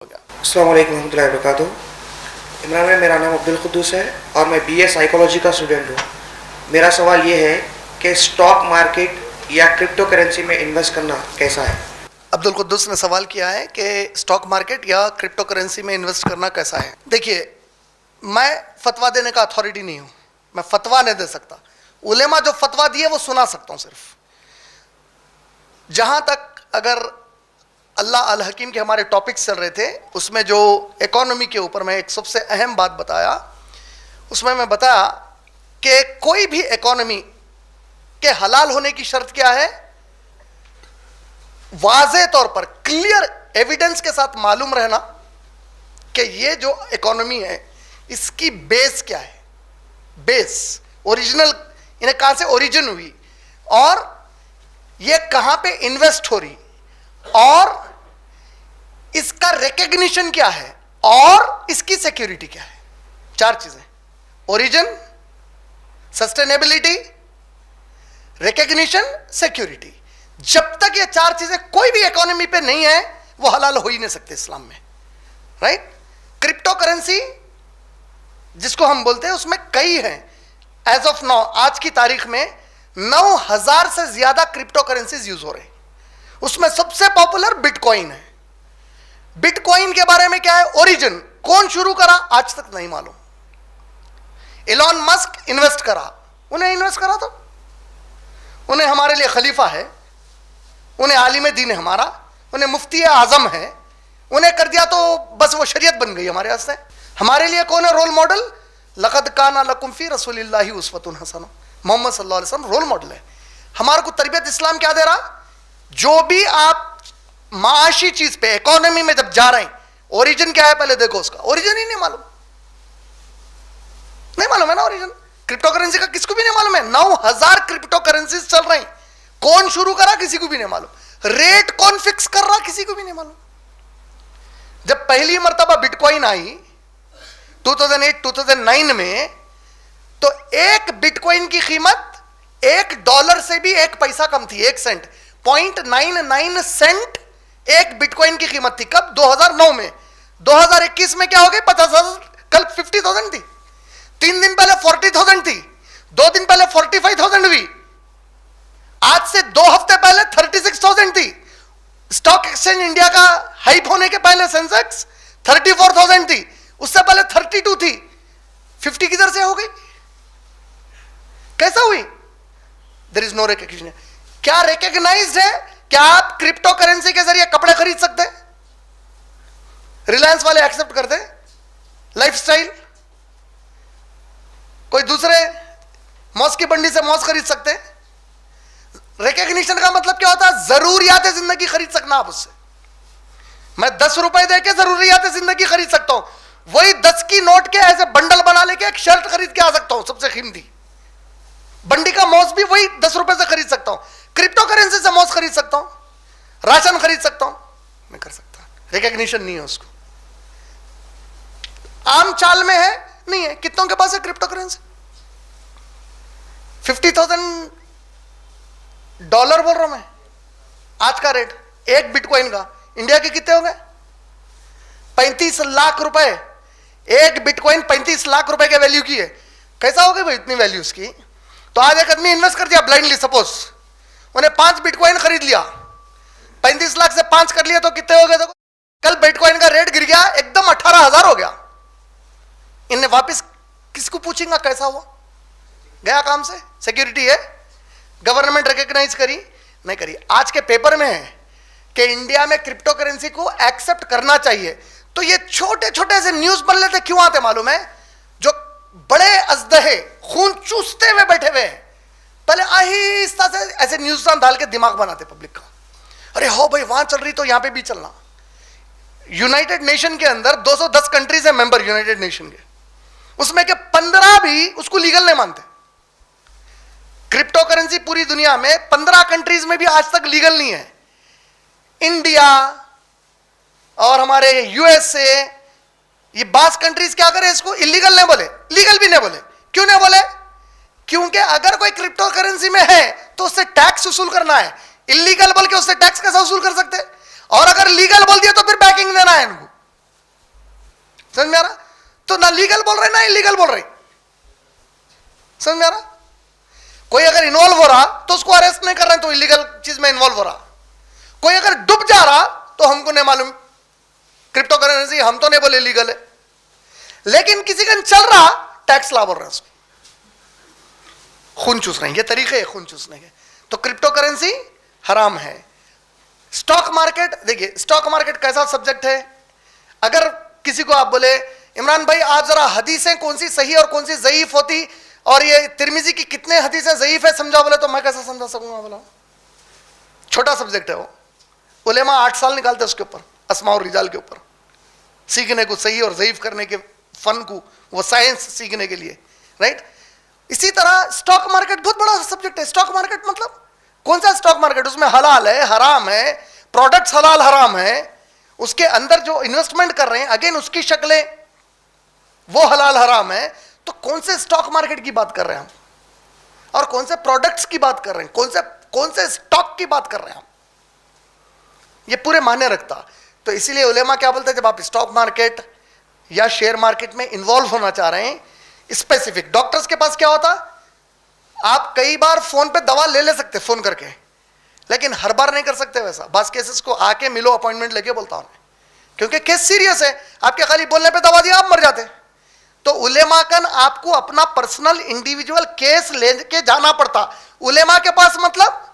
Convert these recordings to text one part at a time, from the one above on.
अस्सलाम वालेकुम रहमतुल्लाहि व बरकातुहू। इमरान भाई, मेरा नाम अब्दुल कुद्दूस है और मैं बीए साइकोलॉजी का स्टूडेंट हूँ। मेरा सवाल ये है कि स्टॉक मार्केट या क्रिप्टो करेंसी में इन्वेस्ट करना कैसा है। अब्दुल कुद्दूस ने सवाल किया है कि स्टॉक मार्केट या क्रिप्टो करेंसी में इन्वेस्ट करना कैसा है। देखिए, मैं फतवा देने का अथॉरिटी नहीं हूँ, मैं फतवा नहीं दे सकता। उलेमा जो फतवा दिए वो सुना सकता हूँ सिर्फ। जहाँ तक अगर अल्लाह अल हकीम के हमारे टॉपिक्स चल रहे थे, उसमें जो इकोनॉमी के ऊपर मैं एक सबसे अहम बात बताया, उसमें मैं बताया कि कोई भी इकोनॉमी के हलाल होने की शर्त क्या है, वाज़े तौर पर क्लियर एविडेंस के साथ मालूम रहना कि ये जो इकोनॉमी है इसकी बेस क्या है, बेस ओरिजिनल, इन्हें कहाँ से ओरिजिन हुई और ये कहाँ पे इन्वेस्ट हो रही और इसका रिकग्निशन क्या है और इसकी सिक्योरिटी क्या है। चार चीजें, ओरिजिन, सस्टेनेबिलिटी, रिकग्निशन, सिक्योरिटी। जब तक ये चार चीजें कोई भी इकोनॉमी पे नहीं है वो हलाल हो ही नहीं सकते इस्लाम में, राइट। क्रिप्टो करेंसी जिसको हम बोलते हैं उसमें कई हैं। एज ऑफ नाउ, आज की तारीख में 9,000 से ज्यादा क्रिप्टो करेंसीज यूज हो रहे हैं। उसमें सबसे पॉपुलर बिटकॉइन है। बिटकॉइन के बारे में क्या है, ओरिजिन कौन शुरू करा आज तक नहीं मालूम। इलॉन मस्क इन्वेस्ट करा, उन्हें इन्वेस्ट करा तो उन्हें हमारे लिए खलीफा है, उन्हें आलिम दीन है हमारा, उन्हें मुफ्ती आजम है, उन्हें कर दिया तो बस वो शरीयत बन गई हमारे वास्ते। हमारे लिए कौन है रोल मॉडल, लक़द काना लकुम फी रसूलिल्लाहि उस्वतुन हसना, मोहम्मद सल्लल्लाहु अलैहि वसल्लम रोल मॉडल है। हमारे को तरबियत इस्लाम क्या दे रहा, जो भी आप माशी चीज पे इकोनॉमी में जब जा रहे हैं, ओरिजिन क्या है पहले देखो उसका। ओरिजिन ही नहीं मालूम, नहीं मालूम है ना ओरिजिन। क्रिप्टो करेंसी का किसको भी नहीं मालूम है। 9,000 क्रिप्टो करेंसीज चल रहे हैं, कौन शुरू करा किसी को भी नहीं मालूम, रेट कौन फिक्स कर रहा किसी को भी नहीं मालूम। जब पहली मर्तबा बिटकॉइन आई 2008-2009 में, तो एक बिटकॉइन की कीमत $1 से भी 1 पैसा कम थी, 1 सेंट, 0.99 सेंट एक बिटकॉइन की कीमत थी। कब, 2009 में। 2021 में क्या हो गई, 50,000, कल 50,000 थी, 3 दिन पहले 40,000 थी, 2 दिन पहले 45,000 हुई, आज से 2 हफ्ते पहले 36,000 थी। स्टॉक एक्सचेंज इंडिया का हाइप होने के पहले सेंसेक्स 34,000 थी, उससे पहले 32 थी, 50 किधर से हो गई, कैसा हुई। There is no recognition. क्या रिकग्नाइज्ड है, क्या आप क्रिप्टो करेंसी के जरिए कपड़े खरीद सकते हैं, रिलायंस वाले एक्सेप्ट करते हैं, लाइफस्टाइल, कोई दूसरे मौज की बंडी से मौज खरीद सकते हैं। रिकग्निशन का मतलब क्या होता है, जरूरियात जिंदगी खरीद सकना आप उससे। मैं 10 रुपए देके जरूरियात जिंदगी खरीद सकता हूं, वही 10 की नोट के ऐसे बंडल बना लेके एक शर्ट खरीद के आ सकता हूं, सबसे कीमती बंडी का मौज भी वही 10 रुपए से खरीद सकता हूं। क्रिप्टो करेंसी से मौज खरीद सकता हूं, राशन खरीद सकता हूं, मैं कर सकता। रिकग्निशन नहीं है उसको, आम चाल में है नहीं है। कितनों के पास है क्रिप्टो करेंसी, $50,000 बोल रहा हूं मैं आज का रेट एक बिटकॉइन का। इंडिया के कितने हो गए, 35 लाख रुपए एक बिटकॉइन, 35 लाख रुपए के वैल्यू की है। कैसा हो गया भाई इतनी वैल्यू उसकी। तो आज एक आदमी इन्वेस्ट कर दिया ब्लाइंडली, सपोज उन्हें 5 बिटकॉइन खरीद लिया, 35 लाख से 5 कर लिया तो कितने हो गए, देखो कल बिटकॉइन का रेट गिर गया एकदम 18,000 हो गया। इन्हें वापस किसको पूछेंगे कैसा हुआ, गया काम से। सिक्योरिटी है, गवर्नमेंट रिकॉग्नाइज करी नहीं करी। आज के पेपर में है कि इंडिया में क्रिप्टो करेंसी को एक्सेप्ट करना चाहिए। तो ये छोटे छोटे से न्यूज बन लेते क्यों आते मालूम है, जो बड़े अजदहे खून चूसते हुए बैठे हुए हैं, पहले आहिस्ता से ऐसे न्यूज डाल के दिमाग बनाते पब्लिक का। अरे हो भाई वहां चल रही तो यहां पे भी चलना। यूनाइटेड नेशन के अंदर 210 कंट्रीज है मेंबर यूनाइटेड नेशन के, उसमें के 15 भी उसको लीगल नहीं मानते। क्रिप्टो करेंसी पूरी दुनिया में 15 कंट्रीज में भी आज तक लीगल नहीं है। इंडिया और हमारे यूएसए, ये 22 कंट्रीज क्या करे, इसको इलीगल नहीं बोले, लीगल भी नहीं बोले। क्यों नहीं बोले, क्योंकि अगर कोई क्रिप्टो करेंसी में है तो उससे टैक्स वसूल करना है। इलीगल बोल के उससे टैक्स कैसे वसूल कर सकते हैं, और अगर लीगल बोल दिया तो फिर बैकिंग देना है इनको। समझ में आ रहा? तो ना लीगल बोल रहे ना इलीगल बोल रहे, समझ में आ रहा? कोई अगर इन्वॉल्व हो रहा तो उसको अरेस्ट नहीं कर रहे, तो इलीगल चीज में इन्वॉल्व हो रहा। कोई अगर डूब जा रहा तो हमको नहीं मालूम, क्रिप्टो करेंसी हम तो नहीं बोले लीगल है, लेकिन किसी का चल रहा टैक्स ला बोल रहे हैं, उसको खून चूस रहे हैं। ये तरीके हैं खून चूसने के। तो क्रिप्टो करेंसी हराम है। स्टॉक मार्केट, देखिए स्टॉक मार्केट कैसा सब्जेक्ट है। अगर किसी को आप बोले इमरान भाई आप जरा हदीसें कौन सी सही और कौन सी ज़ईफ होती, और ये तिरमिजी की कितने हदीसें ज़ईफ है समझा, बोले तो मैं कैसे समझा सकूंगा? बोला छोटा सब्जेक्ट है वो, उलेमा 8 साल निकालते उसके ऊपर, अस्मा और रिजाल के ऊपर, सीखने को, सही और ज़ईफ करने के फन को, वो साइंस सीखने के लिए, राइट। इसी तरह स्टॉक मार्केट बहुत बड़ा सब्जेक्ट है। स्टॉक मार्केट मतलब कौन सा स्टॉक मार्केट, उसमें हलाल है हराम है, प्रोडक्ट्स हलाल हराम है, उसके अंदर जो इन्वेस्टमेंट कर रहे हैं अगेन उसकी शक्लें वो हलाल हराम है। तो कौन से स्टॉक मार्केट की बात कर रहे हैं हम, और कौन से प्रोडक्ट्स की बात कर रहे हैं, कौन से स्टॉक की बात कर रहे हैं हम, ये पूरे मायने रखता। तो इसीलिए उलेमा क्या बोलते हैं, जब आप स्टॉक मार्केट या शेयर मार्केट में इन्वॉल्व होना चाह रहे हैं, स्पेसिफिक डॉक्टर्स के पास क्या होता, आप कई बार फोन पे दवा ले सकते फोन करके, लेकिन हर बार नहीं कर सकते वैसा। बस केसेस को आके मिलो, अपॉइंटमेंट लेके बोलता हूं, क्योंकि केस सीरियस है। आपके खाली बोलने पे दवा दिया आप मर जाते। तो उलेमा कन आपको अपना पर्सनल इंडिविजुअल केस लेके जाना पड़ता उलेमा के पास। मतलब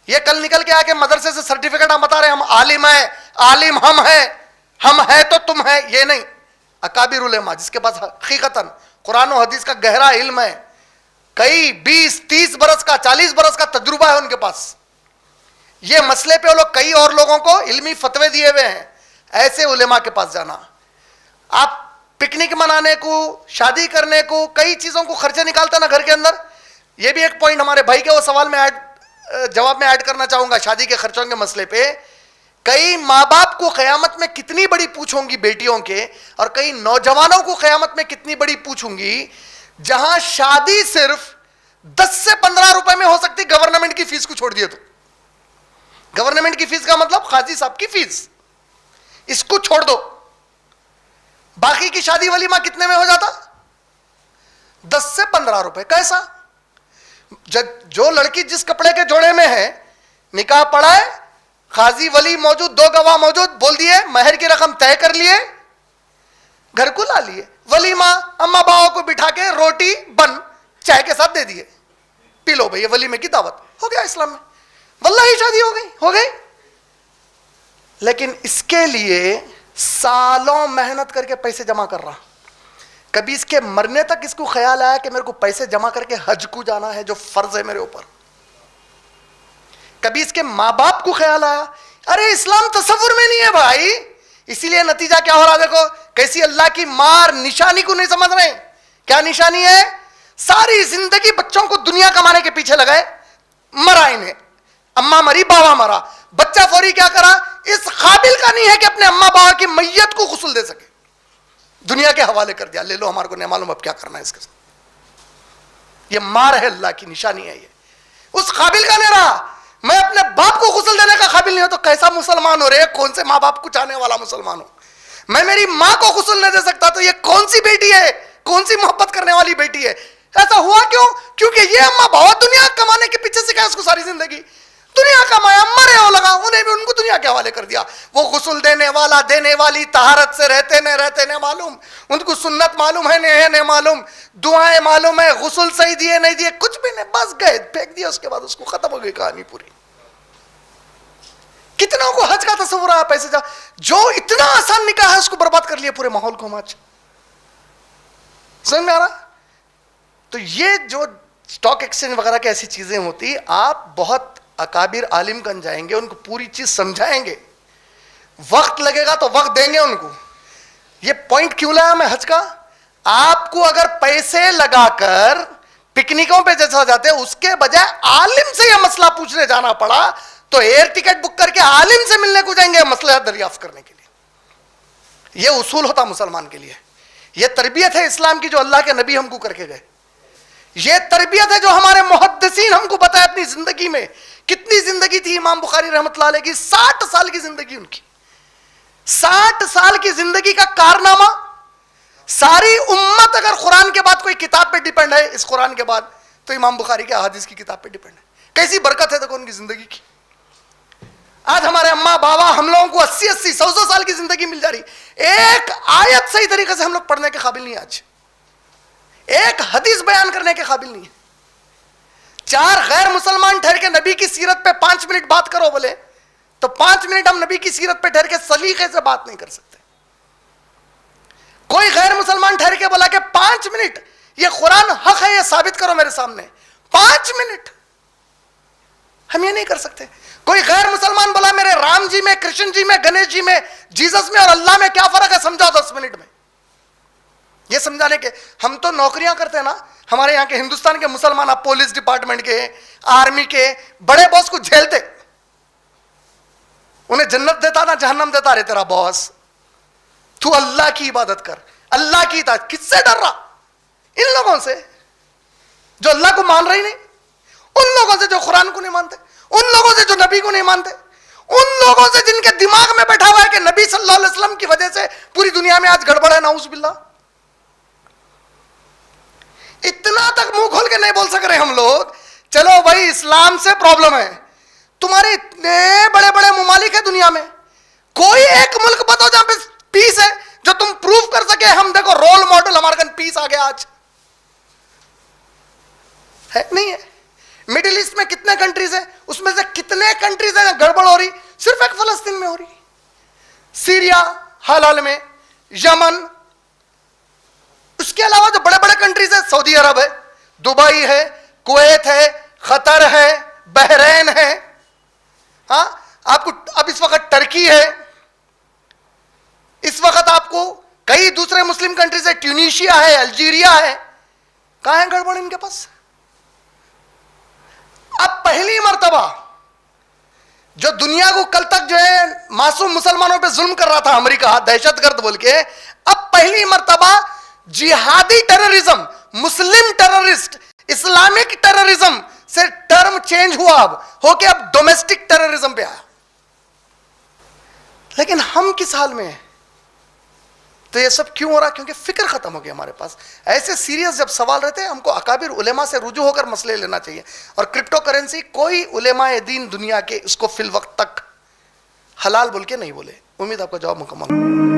ये कल निकल के आके मदरसे से सर्टिफिकेट हम बता रहे हम आलिम है, आलिम हम है तो तुम है, ये नहीं। अकाबिर उलेमा जिसके पास हकीकतन कुरान और हदीस का गहरा इल्म है, कई 20-30 बरस का 40 बरस का तजुर्बा है उनके पास, ये मसले पे वो लोग कई और लोगों को इल्मी फतवे दिए हुए हैं, ऐसे उलेमा के पास जाना। आप पिकनिक मनाने को, शादी करने को, कई चीजों को खर्चे निकालता ना घर के अंदर। ये भी एक पॉइंट हमारे भाई के वो सवाल में जवाब में ऐड करना चाहूंगा, शादी के खर्चों के मसले पे। कई माँ बाप को क़यामत में कितनी बड़ी पूछ होंगी बेटियों के, और कई नौजवानों को क़यामत में कितनी बड़ी पूछ होंगी, जहां शादी सिर्फ 10 से 15 रुपए में हो सकती गवर्नमेंट की फीस को छोड़ दिए तो। गवर्नमेंट की फीस का मतलब काजी साहब की फीस, इसको छोड़ दो, बाकी की शादी वलीमा कितने में हो जाता? 10 से 15 रुपए। कैसा? जो लड़की जिस कपड़े के जोड़े में है, निकाह पड़ा है, खाजी वली मौजूद, 2 गवाह मौजूद, बोल दिए, महर की रकम तय कर लिए, घर को ला लिए, वलीमा अम्मा बाबा को बिठा के रोटी बन चाय के साथ दे दिए, पी लो भैया वलीमे की दावत, हो गया इस्लाम में, वल्लाही शादी हो गई। लेकिन इसके लिए सालों मेहनत करके पैसे जमा कर रहा, कभी इसके मरने तक इसको ख्याल आया कि मेरे को पैसे जमा करके हज को जाना है जो फर्ज है मेरे ऊपर? कभी इसके माँ बाप को ख्याल आया? अरे इस्लाम तसव्वुर में नहीं है भाई। इसीलिए नतीजा क्या हो रहा, देखो कैसी अल्लाह की मार, निशानी को नहीं समझ रहे। क्या निशानी है? सारी जिंदगी बच्चों को दुनिया कमाने के पीछे लगाए, मरा इन्हें, अम्मा मरी बाबा मरा, बच्चा फौरी क्या करा, इस काबिल का नहीं है कि अपने अम्मा बाबा की मैयत को गुस्ल दे सके, दुनिया के हवाले कर दिया, ले लो हमारे को नहीं मालूम अब क्या करना है इसके साथ। ये मार है, अल्लाह की निशानी है। ये उस काबिल का नहीं रहा, मैं अपने बाप को गुस्ल देने का काबिल नहीं हो तो कैसा मुसलमान हो रहे? कौन से माँ बाप को चाहने वाला मुसलमान हो? मैं मेरी माँ को गुस्ल नहीं दे सकता तो ये कौन सी बेटी है, कौन सी मोहब्बत करने वाली बेटी है? ऐसा हुआ क्यों? क्योंकि ये अम्मा बहुत दुनिया कमाने के पीछे से, क्या उसको सारी जिंदगी दुनिया कमाया, मरे हो लगा, उन्हें भी उनको दुनिया के हवाले कर दिया। वो गुस्ल देने वाला, देने वाली तहारत से रहते न मालूम, उनको सुन्नत मालूम है नहीं मालूम, दुआएं मालूम है, गुस्ल सही दिए नहीं दिए कुछ भी नहीं, बस गए फेंक दिया, उसके बाद उसको खत्म हो गई कहानी पूरी। कितनों को हज का तस्वुर आया, पैसे जा, जो इतना आसान निकाह है उसको बर्बाद कर लिया पूरे माहौल को। आज समझ में आ रहा? तो ये जो स्टॉक एक्सचेंज वगैरह की ऐसी चीजें होती, आप बहुत अकाबिर आलिम कन जाएंगे, उनको पूरी चीज समझाएंगे, वक्त लगेगा तो वक्त देंगे उनको। ये पॉइंट क्यों लाया मैं हज का? आपको अगर पैसे लगाकर पिकनिकों पे जैसा जाते हैं, उसके बजाय आलिम से यह मसला पूछने जाना पड़ा, तो एयर टिकट बुक करके आलिम से मिलने को जाएंगे मसला दरियाफ्त करने के लिए। यह उसूल होता मुसलमान के लिए, यह तरबियत है इस्लाम की जो अल्लाह के नबी हमको करके गए। यह तरबियत है जो हमारे मुहद्दिसीन हमको बताया अपनी जिंदगी में। कितनी जिंदगी थी इमाम बुखारी रहमतुल्लाह अलैह की? 60 साल की जिंदगी उनकी, 60 साल की जिंदगी का कारनामा सारी उम्मत अगर कुरान के बाद कोई किताब पे डिपेंड है, इस कुरान के बाद, तो इमाम बुखारी के अहादीस की किताब पे डिपेंड है। कैसी बरकत है देखो उनकी जिंदगी की। आज हमारे अम्मा बाबा हम लोगों को 80-80 100 साल की जिंदगी मिल जा रही, एक आयत सही तरीके से हम लोग पढ़ने के काबिल नहीं, आज एक हदीस बयान करने के काबिल नहीं है। 4 गैर मुसलमान ठहर के नबी की सीरत पे 5 मिनट बात करो बोले तो 5 मिनट हम नबी की सीरत पे ठहर के सलीके से बात नहीं कर सकते। कोई गैर मुसलमान ठहर के बोला कि 5 मिनट ये कुरान हक है, ये साबित करो मेरे सामने, 5 मिनट हम ये नहीं कर सकते। कोई गैर मुसलमान बोला मेरे राम जी में, कृष्ण जी में, गणेश जी में, जीसस में और अल्लाह में क्या फर्क है, समझाओ 10 मिनट में। ये समझाने के हम तो नौकरियां करते हैं ना, हमारे यहां के हिंदुस्तान के मुसलमान, आप पुलिस डिपार्टमेंट के, आर्मी के बड़े बॉस को झेलते, उन्हें जन्नत देता ना जहन्नम देता, रे तेरा बॉस, तू अल्लाह की इबादत कर, अल्लाह की इताअत। किससे डर रहा? इन लोगों से जो अल्लाह को मान रही नहीं, उन लोगों से जो कुरान को नहीं मानते, उन लोगों से जो नबी को नहीं मानते, उन लोगों से जिनके दिमाग में बैठा हुआ है कि नबी सल्लल्लाहु अलैहि वसल्लम की वजह से पूरी दुनिया में आज गड़बड़ है, नाउज़ बिल्लाह। इतना तक मुंह खोल के नहीं बोल सक रहे हम लोग, चलो भाई इस्लाम से प्रॉब्लम है, तुम्हारे इतने बड़े बड़े मुमालिक है दुनिया में, कोई एक मुल्क बताओ जहां पे पीस है, जो तुम प्रूफ कर सके हम देखो रोल मॉडल हमारे पीस आ गया आज है? नहीं है। मिडिल ईस्ट में कितने कंट्रीज है, उसमें से कितने कंट्रीज है गड़बड़ हो रही, सिर्फ एक फलस्तीन में हो रही, सीरिया हाल हाल में, यमन, उसके अलावा जो बड़े बड़े कंट्रीज है, सऊदी अरब है, दुबई है, कुवैत है, कतर है, बहरीन है, हाँ आपको अब इस वक्त टर्की है, इस वक्त आपको कई दूसरे मुस्लिम कंट्रीज है, ट्यूनीशिया है, अल्जीरिया है, कहां है गड़बड़ इनके पास? अब पहली मर्तबा जो दुनिया को कल तक जो है मासूम मुसलमानों पे जुल्म कर रहा था अमेरिका, दहशतगर्द बोल के, अब पहली मर्तबा जिहादी टेररिज्म, मुस्लिम टेररिस्ट, इस्लामिक टेररिज्म से टर्म चेंज हुआ, अब होके अब डोमेस्टिक टेररिज्म पे आया। लेकिन हम किस हाल में हैं? तो ये सब क्यों हो रहा? क्योंकि फिक्र खत्म हो गया हमारे पास। ऐसे सीरियस जब सवाल रहते हैं, हमको अकाबिर उलेमा से रुजू होकर मसले लेना चाहिए। और क्रिप्टो करेंसी कोई उलेमाए दीन दुनिया के इसको फिल वक्त तक हलाल बोल के नहीं बोले। उम्मीद आपका जवाब मुकम्मल।